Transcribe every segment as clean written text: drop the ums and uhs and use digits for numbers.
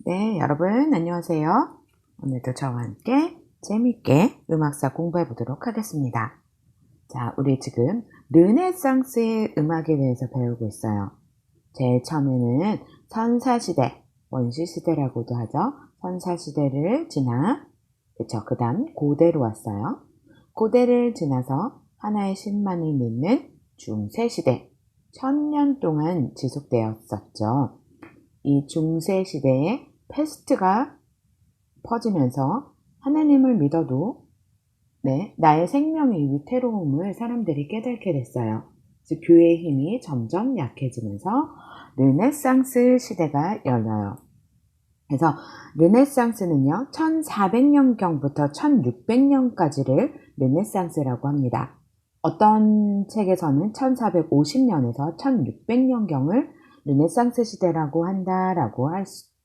네, 여러분 안녕하세요. 오늘도 저와 함께 재밌게 음악사 공부해 보도록 하겠습니다. 자, 우리 지금 르네상스의 음악에 대해서 배우고 있어요. 제일 처음에는 선사시대, 원시시대라고도 하죠. 선사시대를 지나, 그쵸, 그 다음 고대로 왔어요. 고대를 지나서 하나의 신만을 믿는 중세시대, 1000년 동안 지속되었었죠. 이 중세시대에 패스트가 퍼지면서 하나님을 믿어도 나의 생명의 위태로움을 사람들이 깨닫게 됐어요. 즉 교회의 힘이 점점 약해지면서 르네상스 시대가 열려요. 그래서 르네상스는요 1400년경부터 1600년까지를 르네상스라고 합니다. 어떤 책에서는 1450년에서 1600년경을 르네상스 시대라고 한다라고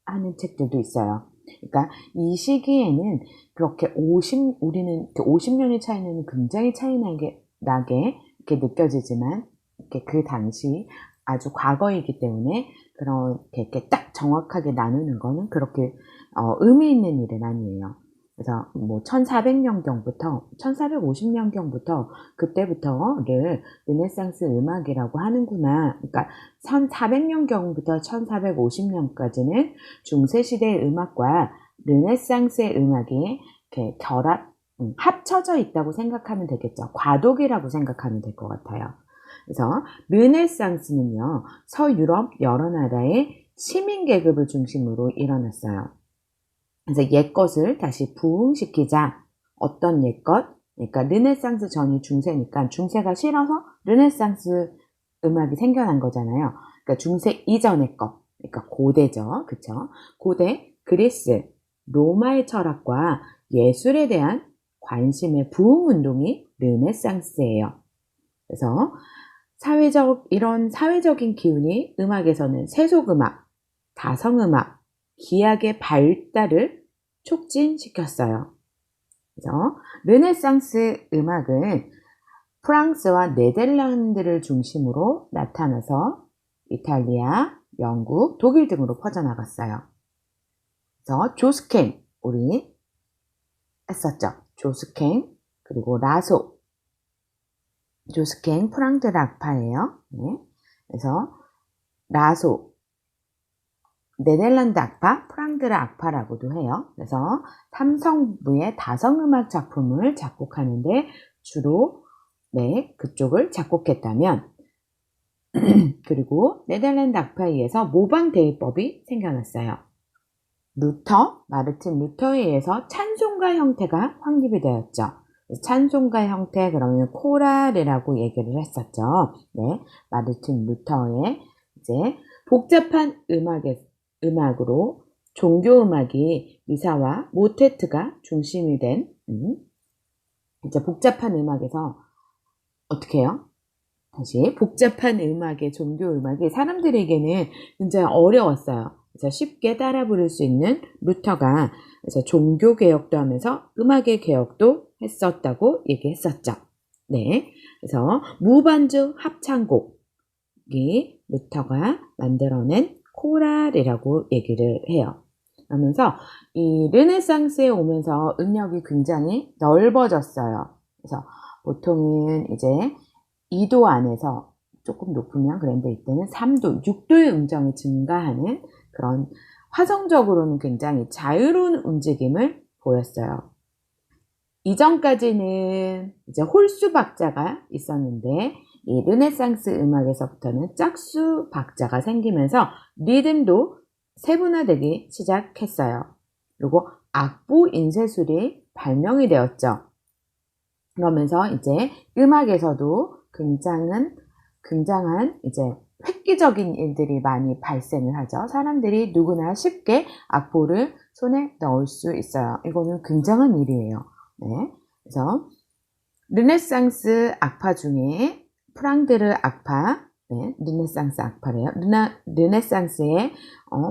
하는 책들도 있어요. 그러니까 이 시기에는 그렇게 우리는 50년의 차이는 굉장히 차이 나게 이렇게 느껴지지만 이렇게 그 당시 아주 과거이기 때문에 그렇게 딱 정확하게 나누는 거는 그렇게 의미 있는 일은 아니에요. 그래서 뭐 1400년경부터 1450년경부터 그때부터를 르네상스 음악이라고 하는구나. 그러니까 1400년경부터 1450년까지는 중세시대의 음악과 르네상스의 음악이 이렇게 합쳐져 있다고 생각하면 되겠죠. 과도기라고 생각하면 될 것 같아요. 그래서 르네상스는요, 서유럽 여러 나라의 시민 계급을 중심으로 일어났어요. 그래서 옛것을 다시 부흥시키자. 어떤 옛것? 그러니까 르네상스 전이 중세니까 중세가 싫어서 르네상스 음악이 생겨난 거잖아요. 그러니까 중세 이전의 것. 그러니까 고대죠. 그쵸? 고대, 그리스, 로마의 철학과 예술에 대한 관심의 부흥운동이 르네상스예요. 그래서 이런 사회적인 기운이 음악에서는 세속음악, 다성음악, 기악의 발달을 촉진시켰어요. 그래서 르네상스 음악은 프랑스와 네덜란드를 중심으로 나타나서 이탈리아, 영국, 독일 등으로 퍼져나갔어요. 그래서 조스켄, 우리 했었죠. 조스켄, 그리고 라소. 조스켄 프랑드 악파예요. 네. 그래서 라소, 네덜란드 악파, 프랑드르 악파라고도 해요. 그래서 삼성부의 다성음악 작품을 작곡하는데 주로 그쪽을 작곡했다면 그리고 네덜란드 악파에 의해서 모방 대위법이 생겨났어요. 마르틴 루터에 의해서 찬송가 형태가 확립이 되었죠. 찬송가 형태 그러면 코랄이라고 얘기를 했었죠. 마르틴 루터의 이제 복잡한 음악으로 종교음악이 미사와 모테트가 중심이 된 이제 복잡한 음악에서 어떻게 해요? 다시 복잡한 음악의 종교음악이 사람들에게는 굉장히 어려웠어요. 그래서 쉽게 따라 부를 수 있는 루터가 그래서 종교 개혁도 하면서 음악의 개혁도 했었다고 얘기했었죠. 그래서 무반주 합창곡이 루터가 만들어낸 코랄이라고 얘기를 해요. 그러면서 이 르네상스에 오면서 음역이 굉장히 넓어졌어요. 그래서 보통은 이제 2도 안에서 조금 높으면 그런데 이때는 3도, 6도의 음정이 증가하는 그런 화성적으로는 굉장히 자유로운 움직임을 보였어요. 이전까지는 이제 홀수 박자가 있었는데 이 르네상스 음악에서부터는 짝수 박자가 생기면서 리듬도 세분화되기 시작했어요. 그리고 악보 인쇄술이 발명이 되었죠. 그러면서 이제 음악에서도 굉장한 이제 획기적인 일들이 많이 발생을 하죠. 사람들이 누구나 쉽게 악보를 손에 넣을 수 있어요. 이거는 굉장한 일이에요. 그래서 르네상스 악파 중에 프랑드르 악파, 르네상스 악파래요. 르네상스의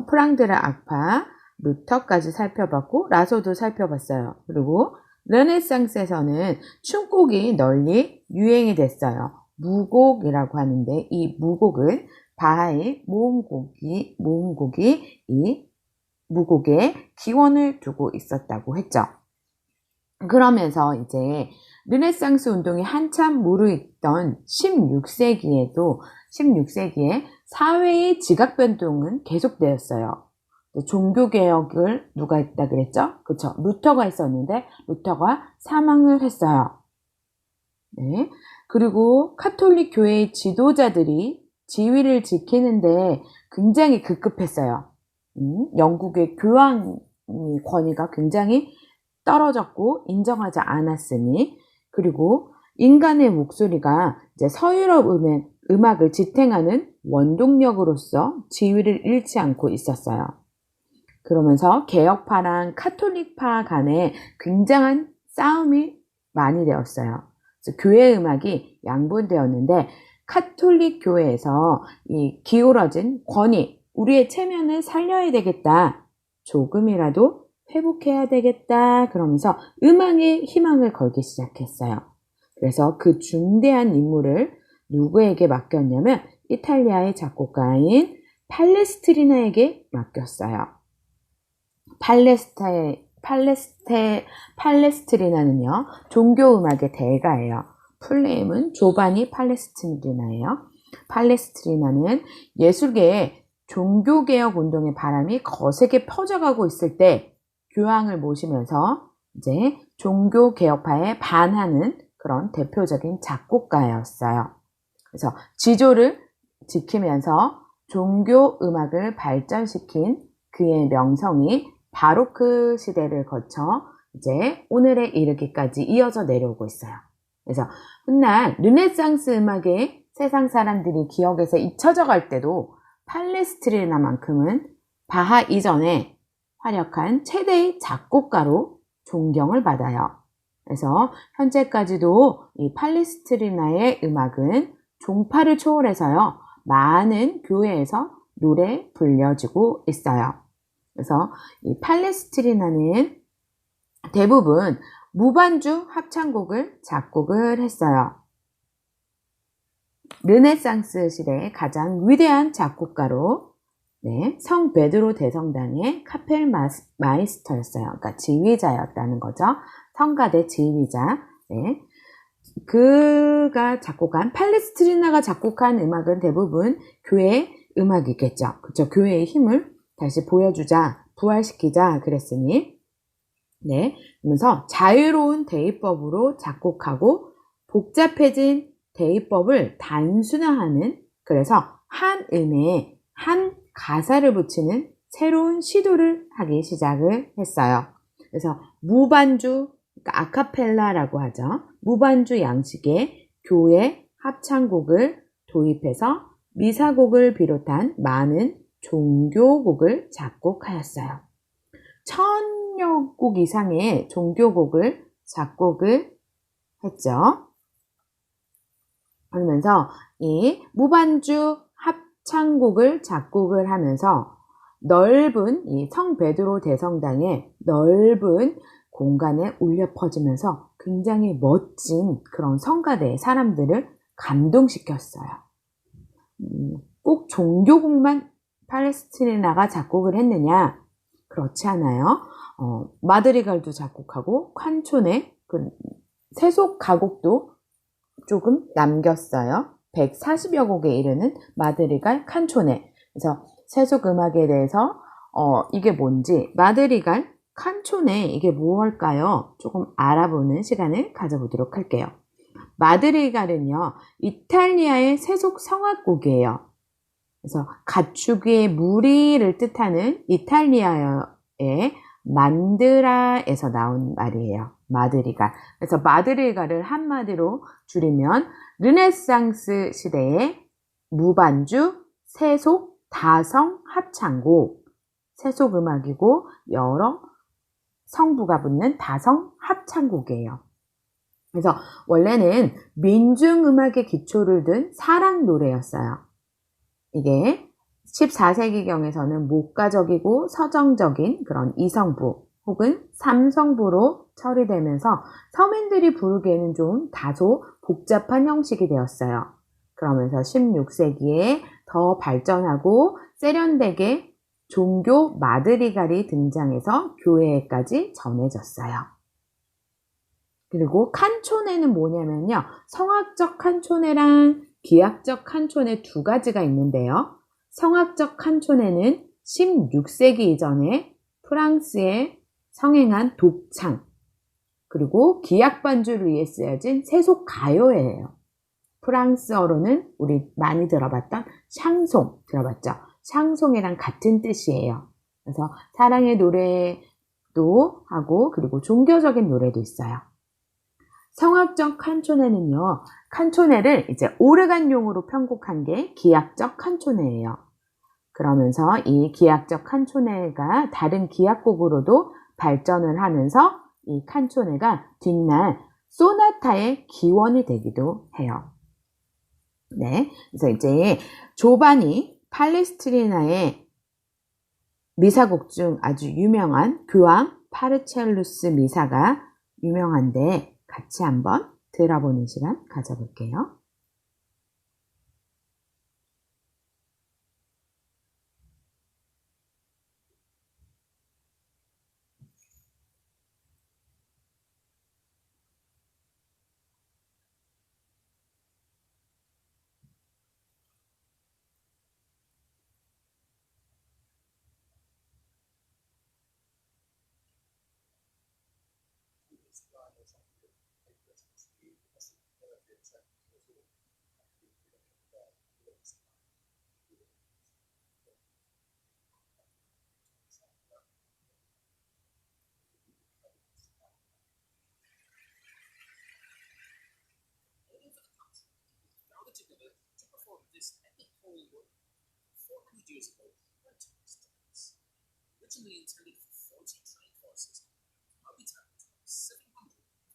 프랑드르 악파, 루터까지 살펴봤고 라소도 살펴봤어요. 그리고 르네상스에서는 춤곡이 널리 유행이 됐어요. 무곡이라고 하는데 이 무곡은 바하의 모음곡이 이 무곡에 기원을 두고 있었다고 했죠. 그러면서 이제 르네상스 운동이 한참 무르익던 16세기에 사회의 지각 변동은 계속되었어요. 종교개혁을 누가 했다 그랬죠? 그쵸. 루터가 했었는데 루터가 사망을 했어요. 네. 그리고 카톨릭 교회의 지도자들이 지위를 지키는데 굉장히 급급했어요. 영국의 교황 권위가 굉장히 떨어졌고 인정하지 않았으니, 그리고 인간의 목소리가 이제 서유럽 음악을 지탱하는 원동력으로서 지위를 잃지 않고 있었어요. 그러면서 개혁파랑 카톨릭파 간에 굉장한 싸움이 많이 되었어요. 그래서 교회 음악이 양분되었는데 카톨릭 교회에서 이 기울어진 권위, 우리의 체면을 살려야 되겠다, 조금이라도 회복해야 되겠다, 그러면서 음악에 희망을 걸기 시작했어요. 그래서 그 중대한 임무를 누구에게 맡겼냐면 이탈리아의 작곡가인 팔레스트리나에게 맡겼어요. 팔레스트리나는요, 종교음악의 대가예요. 풀네임은 조바니 팔레스트리나예요. 팔레스트리나는 예술계에 종교개혁 운동의 바람이 거세게 퍼져가고 있을 때 교황을 모시면서 이제 종교개혁파에 반하는 그런 대표적인 작곡가였어요. 그래서 지조를 지키면서 종교음악을 발전시킨 그의 명성이 바로크 시대를 거쳐 이제 오늘에 이르기까지 이어져 내려오고 있어요. 그래서 훗날 르네상스 음악에 세상 사람들이 기억에서 잊혀져 갈 때도 팔레스트리나만큼은 바하 이전에 활약한 최대의 작곡가로 존경을 받아요. 그래서 현재까지도 이 팔레스트리나의 음악은 종파를 초월해서요, 많은 교회에서 노래 불려지고 있어요. 그래서 이 팔레스트리나는 대부분 무반주 합창곡을 작곡을 했어요. 르네상스 시대의 가장 위대한 작곡가로 성 베드로 대성당의 카펠 마이스터였어요. 그러니까 지휘자였다는 거죠. 성가대 지휘자. 그가 작곡한, 팔레스트리나가 작곡한 음악은 대부분 교회 음악이겠죠. 그렇죠. 교회의 힘을 다시 보여주자, 부활시키자 그랬으니. 그러면서 자유로운 대의법으로 작곡하고 복잡해진 대의법을 단순화하는, 그래서 한 음에 한 가사를 붙이는 새로운 시도를 하기 시작을 했어요. 그래서 무반주, 그러니까 아카펠라라고 하죠. 무반주 양식의 교회 합창곡을 도입해서 미사곡을 비롯한 많은 종교곡을 작곡하였어요. 1000여 곡 이상의 종교곡을 작곡을 했죠. 그러면서 이 무반주 합창곡을 작곡을 하면서 넓은 이 성 베드로 대성당의 넓은 공간에 울려 퍼지면서 굉장히 멋진 그런 성가대의 사람들을 감동시켰어요. 꼭 종교곡만 팔레스트리나가 작곡을 했느냐? 그렇지 않아요. 마드리갈도 작곡하고 칸초네, 그 세속 가곡도 조금 남겼어요. 140여 곡에 이르는 마드리갈, 칸초네. 그래서 세속 음악에 대해서 이게 뭔지, 마드리갈, 칸초네, 이게 무엇일까요? 조금 알아보는 시간을 가져보도록 할게요. 마드리갈은요, 이탈리아의 세속 성악곡이에요. 그래서 가축의 무리를 뜻하는 이탈리아어의 만드라에서 나온 말이에요. 마드리갈. 그래서 마드리갈을 한마디로 줄이면 르네상스 시대의 무반주 세속 다성 합창곡, 세속 음악이고 여러 성부가 붙는 다성 합창곡이에요. 그래서 원래는 민중음악의 기초를 둔 사랑 노래였어요. 이게 14세기경에서는 목가적이고 서정적인 그런 이성부 혹은 삼성부로 처리되면서 서민들이 부르기에는 좀 다소 복잡한 형식이 되었어요. 그러면서 16세기에 더 발전하고 세련되게 종교 마드리갈이 등장해서 교회에까지 전해졌어요. 그리고 칸초네는 뭐냐면요. 성악적 칸초네랑 기악적 칸초네 두 가지가 있는데요. 성악적 칸초네는 16세기 이전에 프랑스에 성행한 독창, 그리고 기악 반주를 위해 쓰여진 세속 가요예요. 프랑스어로는 우리 많이 들어봤던 샹송 들어봤죠? 샹송이랑 같은 뜻이에요. 그래서 사랑의 노래도 하고 그리고 종교적인 노래도 있어요. 성악적 칸초네는요. 칸초네를 이제 오르간용으로 편곡한 게 기악적 칸초네예요. 그러면서 이 기악적 칸초네가 다른 기악곡으로도 발전을 하면서 이 칸초네가 뒷날 소나타의 기원이 되기도 해요. 네, 그래서 이제 조바니 팔레스트리나의 미사곡 중 아주 유명한 교황 파르첼루스 미사가 유명한데 같이 한번 들어보는 시간 가져볼게요. Originally intended for 40 trained horses, Moby Town took 700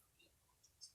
familiar parties.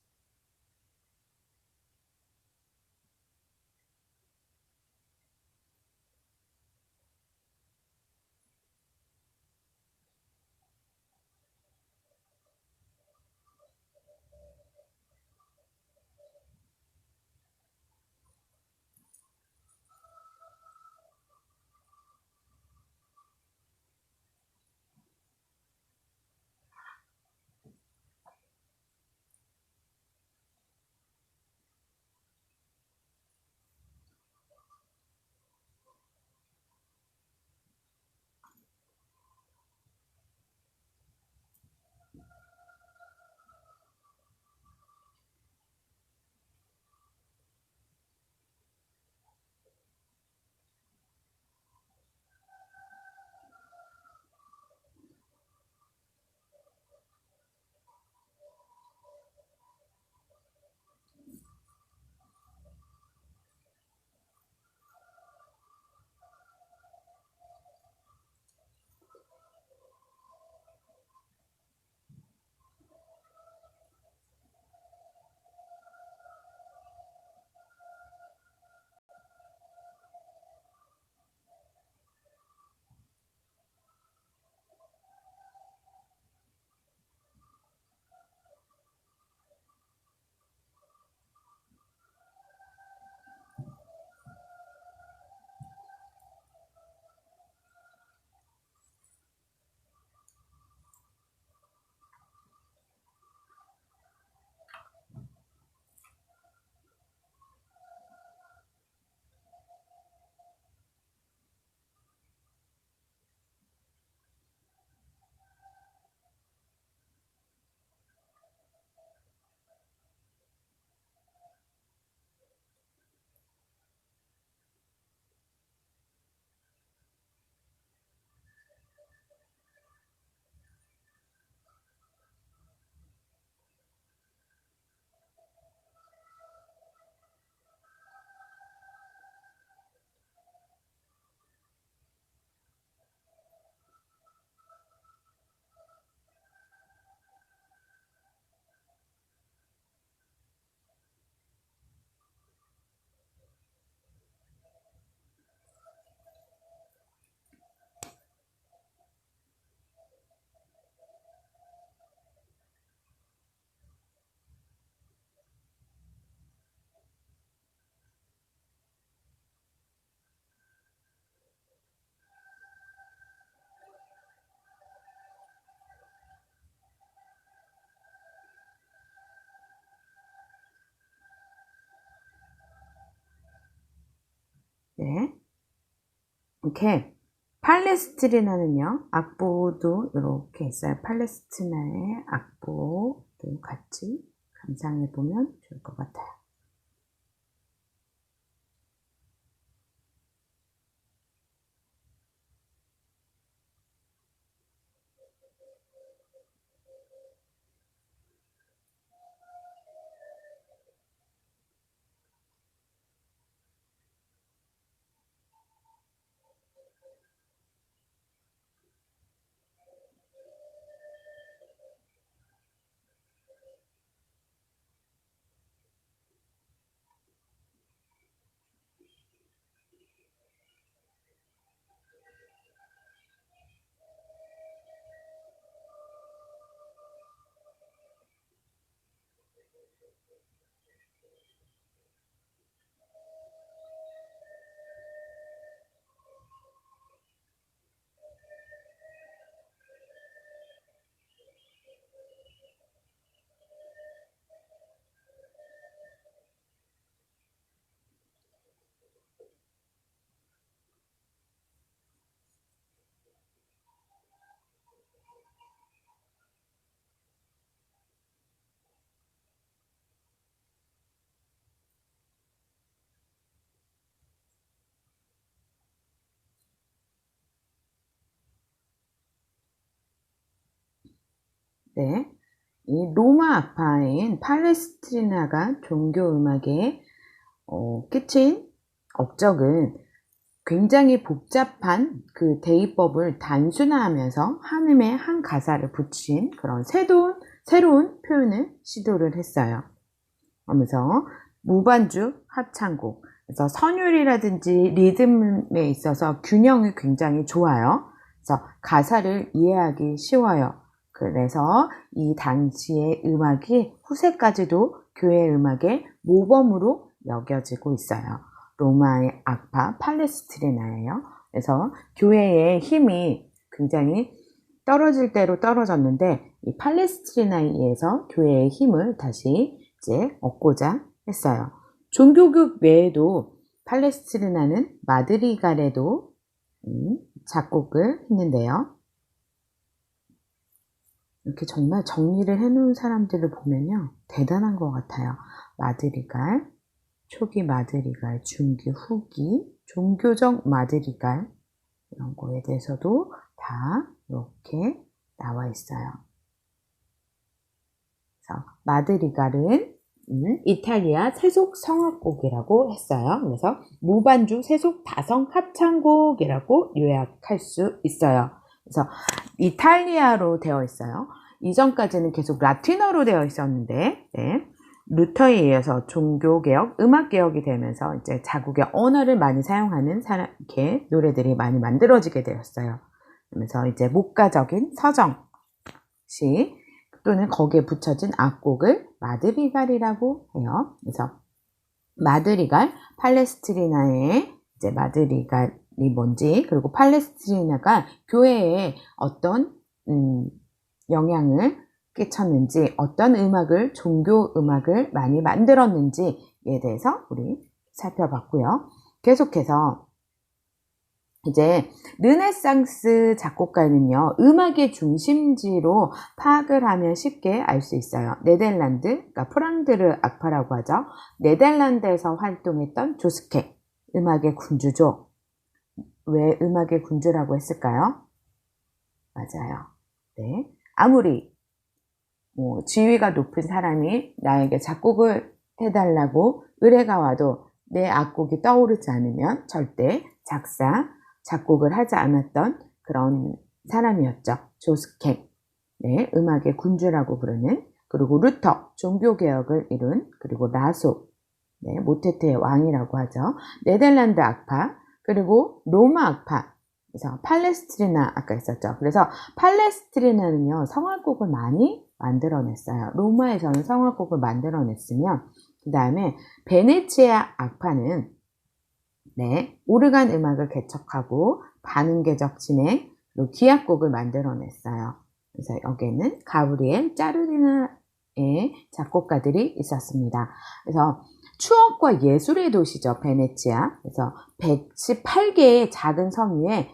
네. 이렇게 팔레스트리나는요, 악보도 이렇게 있어요. 팔레스티나의 악보도 같이 감상해 보면 좋을 것 같아요. 네. 이 로마 악파인 팔레스트리나가 종교음악에 끼친 업적은 굉장히 복잡한 그 대의법을 단순화하면서 한음에 한 가사를 붙인 그런 새로운 표현을 시도를 했어요. 하면서 무반주 합창곡, 그래서 선율이라든지 리듬에 있어서 균형이 굉장히 좋아요. 그래서 가사를 이해하기 쉬워요. 그래서 이 당시의 음악이 후세까지도 교회 음악의 모범으로 여겨지고 있어요. 로마의 악파 팔레스트리나예요. 그래서 교회의 힘이 굉장히 떨어질 대로 떨어졌는데 이 팔레스트리나에 의해서 교회의 힘을 다시 이제 얻고자 했어요. 종교극 외에도 팔레스트리나는 마드리갈에도 작곡을 했는데요. 이렇게 정말 정리를 해놓은 사람들을 보면요, 대단한 것 같아요. 마드리갈, 초기 마드리갈, 중기, 후기, 종교적 마드리갈, 이런 거에 대해서도 다 이렇게 나와 있어요. 그래서 마드리갈은 이탈리아 세속 성악곡이라고 했어요. 그래서 무반주 세속 다성 합창곡이라고 요약할 수 있어요. 그래서 이탈리아로 되어 있어요. 이전까지는 계속 라틴어로 되어 있었는데, 네. 루터에 의해서 종교개혁, 음악개혁이 되면서 이제 자국의 언어를 많이 사용하는 이렇게 노래들이 많이 만들어지게 되었어요. 그러면서 이제 목가적인 서정시 또는 거기에 붙여진 악곡을 마드리갈이라고 해요. 그래서 마드리갈, 팔레스트리나의 이제 마드리갈이 뭔지, 그리고 팔레스트리나가 교회에 어떤 영향을 끼쳤는지, 어떤 음악을, 종교 음악을 많이 만들었는지에 대해서 우리 살펴봤고요. 계속해서 이제 르네상스 작곡가는요, 음악의 중심지로 파악을 하면 쉽게 알 수 있어요. 네덜란드, 그러니까 프랑드르 악파라고 하죠. 네덜란드에서 활동했던 조스케, 음악의 군주죠. 왜 음악의 군주라고 했을까요? 맞아요. 네. 아무리 지위가 높은 사람이 나에게 작곡을 해달라고 의뢰가 와도 내 악곡이 떠오르지 않으면 절대 작곡을 하지 않았던 그런 사람이었죠. 조스케, 네, 음악의 군주라고 부르는, 그리고 루터, 종교개혁을 이룬, 그리고 라소, 네, 모테트의 왕이라고 하죠. 네덜란드 악파, 그리고 로마 악파, 그래서 팔레스트리나 아까 있었죠. 그래서 팔레스트리나는요, 성악곡을 많이 만들어냈어요. 로마에서는 성악곡을 만들어냈으면, 그 다음에 베네치아 악파는 네, 오르간 음악을 개척하고 반음계적 진행, 그리고 기악곡을 만들어냈어요. 그래서 여기에는 가브리엘 짜르리나의 작곡가들이 있었습니다. 그래서 추억과 예술의 도시죠, 베네치아. 그래서 118개의 작은 섬 위에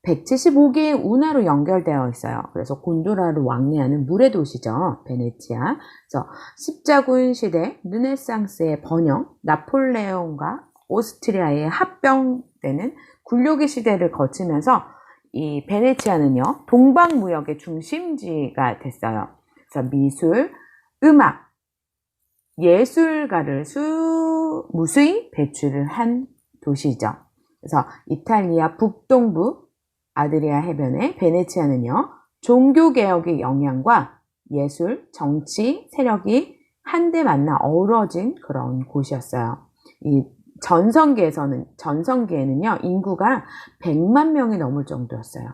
175개의 운하로 연결되어 있어요. 그래서 곤돌라를 왕래하는 물의 도시죠, 베네치아. 그래서 십자군 시대, 르네상스의 번영, 나폴레옹과 오스트리아의 합병되는 굴욕의 시대를 거치면서 이 베네치아는요, 동방무역의 중심지가 됐어요. 그래서 미술, 음악, 예술가를 무수히 배출을 한 도시죠. 그래서 이탈리아 북동부 아드리아 해변의 베네치아는요, 종교개혁의 영향과 예술, 정치, 세력이 한데 만나 어우러진 그런 곳이었어요. 이 전성기에는요, 인구가 100만 명이 넘을 정도였어요.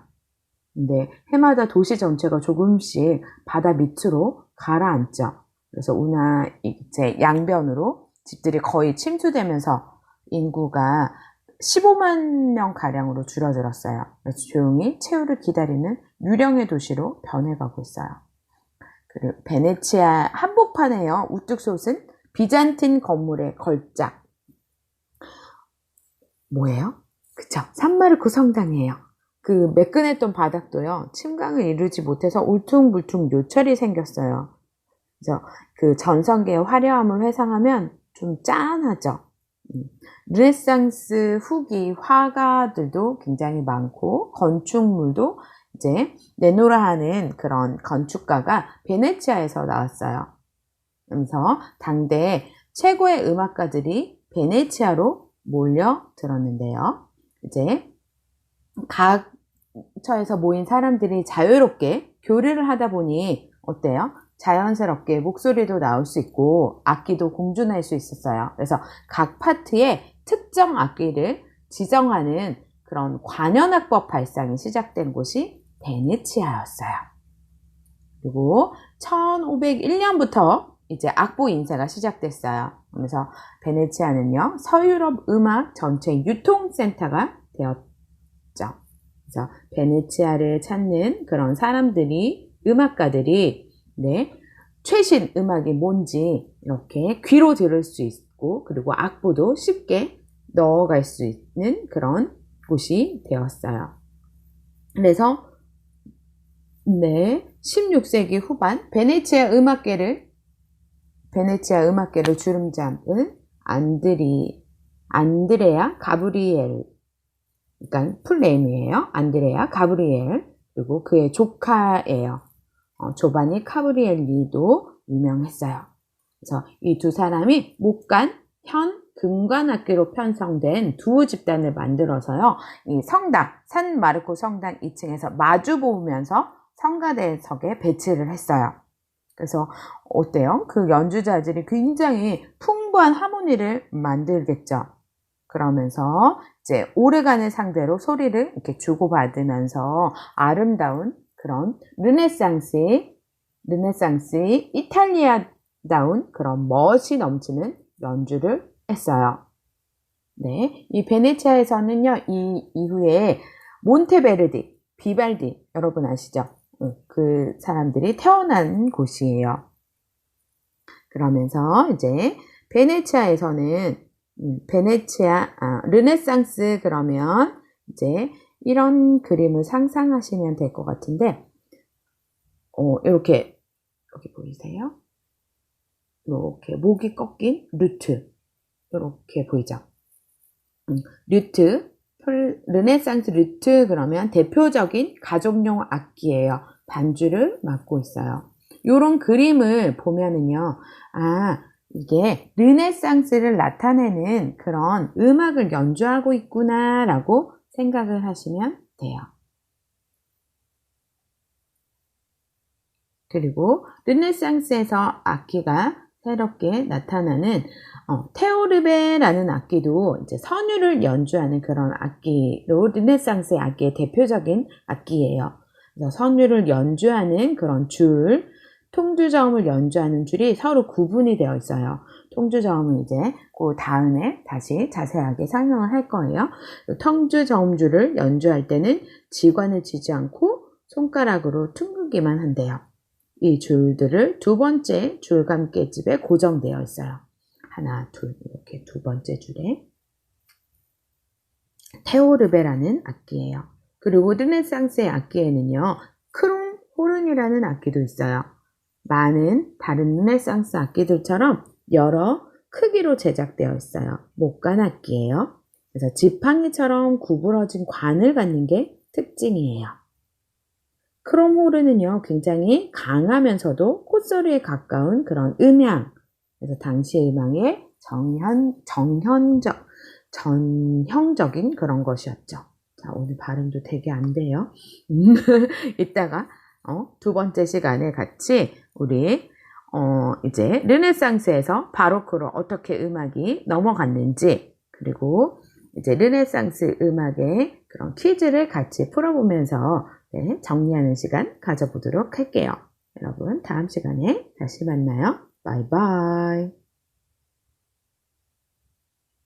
근데 해마다 도시 전체가 조금씩 바다 밑으로 가라앉죠. 그래서 운하 이제 양변으로 집들이 거의 침수되면서 인구가 15만 명 가량으로 줄어들었어요. 그래서 조용히 최후를 기다리는 유령의 도시로 변해가고 있어요. 그리고 베네치아 한복판에요, 우뚝 솟은 비잔틴 건물의 걸작. 뭐예요? 그쵸? 산마르코 성당이에요. 그 매끈했던 바닥도요, 침강을 이루지 못해서 울퉁불퉁 요철이 생겼어요. 그래서 그 전성기의 화려함을 회상하면 좀 짠하죠. 르네상스 후기 화가들도 굉장히 많고, 건축물도 이제 네노라 하는 그런 건축가가 베네치아에서 나왔어요. 그래서 당대 최고의 음악가들이 베네치아로 몰려들었는데요. 이제 각 처에서 모인 사람들이 자유롭게 교류를 하다 보니 어때요? 자연스럽게 목소리도 나올 수 있고 악기도 공존할 수 있었어요. 그래서 각 파트에 특정 악기를 지정하는 그런 관현악법 발상이 시작된 곳이 베네치아였어요. 그리고 1501년부터 이제 악보 인쇄가 시작됐어요. 그래서 베네치아는요, 서유럽 음악 전체 유통센터가 되었죠. 그래서 베네치아를 찾는 그런 사람들이, 음악가들이 최신 음악이 뭔지 이렇게 귀로 들을 수 있고, 그리고 악보도 쉽게 넣어갈 수 있는 그런 곳이 되었어요. 그래서 16세기 후반 베네치아 음악계를 주름잡은 안드레아 가브리엘, 그러니까 풀네임이에요. 안드레아 가브리엘, 그리고 그의 조카예요. 조바니 카브리엘리도 유명했어요. 그래서 이 두 사람이 목간, 현, 금관악기로 편성된 두오 집단을 만들어서요, 이 성당, 산 마르코 성당 2층에서 마주 보면서 성가대석에 배치를 했어요. 그래서 어때요? 그 연주자들이 굉장히 풍부한 하모니를 만들겠죠. 그러면서 이제 오르간을 상대로 소리를 이렇게 주고받으면서 아름다운 그런 르네상스의 이탈리아다운 그런 멋이 넘치는 연주를 했어요. 이 베네치아에서는요, 이 이후에 몬테베르디, 비발디, 여러분 아시죠? 그 사람들이 태어난 곳이에요. 그러면서 이제 베네치아에서는 르네상스 그러면 이제 이런 그림을 상상하시면 될 것 같은데, 이렇게 여기 보이세요? 이렇게 목이 꺾인 루트, 이렇게 보이죠? 루트, 르네상스 루트 그러면 대표적인 가족용 악기예요. 반주를 맡고 있어요. 이런 그림을 보면은요, 이게 르네상스를 나타내는 그런 음악을 연주하고 있구나 라고 생각을 하시면 돼요. 그리고 르네상스에서 악기가 새롭게 나타나는 테오르베라는 악기도 이제 선율을 연주하는 그런 악기로 르네상스의 악기의 대표적인 악기예요. 그래서 선율을 연주하는 그런 줄, 통주저음을 연주하는 줄이 서로 구분이 되어 있어요. 통주저음은 이제 그 다음에 다시 자세하게 설명을 할 거예요. 통주저음줄을 연주할 때는 지관을 쥐지 않고 손가락으로 둥글기만 한대요. 이 줄들을 두 번째 줄감 깨집에 고정되어 있어요. 하나, 둘 이렇게 두 번째 줄에 테오르베라는 악기예요. 그리고 르네상스의 악기에는요. 크롱 호른이라는 악기도 있어요. 많은 다른 르네상스 악기들처럼 여러 크기로 제작되어 있어요. 목관 악기예요. 그래서 지팡이처럼 구부러진 관을 갖는 게 특징이에요. 크롬 호른은요, 굉장히 강하면서도 콧소리에 가까운 그런 음향. 그래서 당시의 음악의 전형적인 그런 것이었죠. 자, 오늘 발음도 되게 안 돼요. 이따가 두 번째 시간에 같이 우리 이제 르네상스에서 바로크로 어떻게 음악이 넘어갔는지, 그리고 이제 르네상스 음악의 그런 퀴즈를 같이 풀어보면서 정리하는 시간 가져보도록 할게요. 여러분, 다음 시간에 다시 만나요. 바이바이.